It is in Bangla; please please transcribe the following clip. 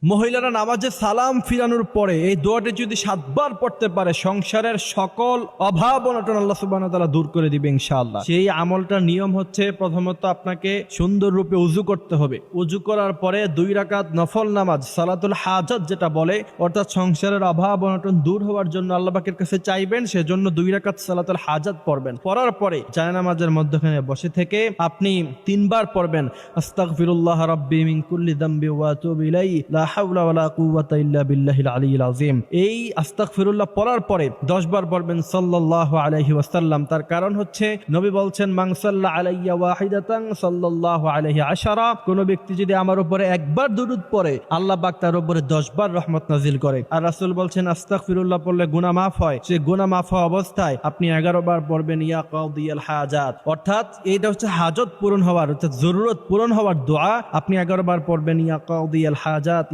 মহিলারা নামাজে সালাম ফিরানোর পরে এই দোয়াটি যদি 7 বার পড়তে পারে সংসারের সকল অভাব অনটন আল্লাহ সুবহানাহু ওয়া তাআলা দূর করে দিবে ইনশাআল্লাহ। সেই আমলটার নিয়ম হচ্ছে প্রথমত আপনাকে সুন্দর রূপে উযু করতে হবে। উযু করার পরে 2 রাকাত নফল নামাজ সালাতুল হাজাত যেটা বলে, অর্থাৎ সংসারের অভাব অনটন দূর হওয়ার জন্য আল্লাহ পাকের কাছে চাইবেন, সেজন্য 2 রাকাত সালাতুল হাজাত পড়বেন। পড়ার পরে জায়নামাজের মধ্যখানে বসে থেকে আপনি 3 বার পড়বেন আস্তাগফিরুল্লাহ রাব্বি মিন কুল্লি যামবি ওয়া আতুবু ইলাইহি লা হাওলা ওয়ালা কুওয়াতা ইল্লা বিল্লাহিল আলিয়্যিল আযীম। এই আস্তাগফিরুল্লাহ পড়ার পরে 10 বার পড়বেন সাল্লাল্লাহু আলাইহি ওয়াসাল্লাম। তার কারণ হচ্ছে নবী বলছেন মান সাল্লা আলাইয়া ওয়াহিদাতান সাল্লাল্লাহু আলাইহি আশারা, কোন ব্যক্তি যদি আমার উপরে একবার দুরূদ পড়ে আল্লাহ পাক তার উপরে 10 বার রহমত নাজিল করে। আর রাসূল বলছেন আস্তাগফিরুল্লাহ পড়লে গুনাহ মাফ হয়। সেই গুনাহ মাফ হওয়া অবস্থায় আপনি 11 বার পড়বেন ইয়া কাদিয়াল হাজাত, অর্থাৎ এইটা হচ্ছে হাজত পূরণ হওয়ার, অর্থাৎ জরুরত পূরণ হওয়ার দোয়া। আপনি 11 বার পড়বেন ইয়া কাদিয়াল হাজাত।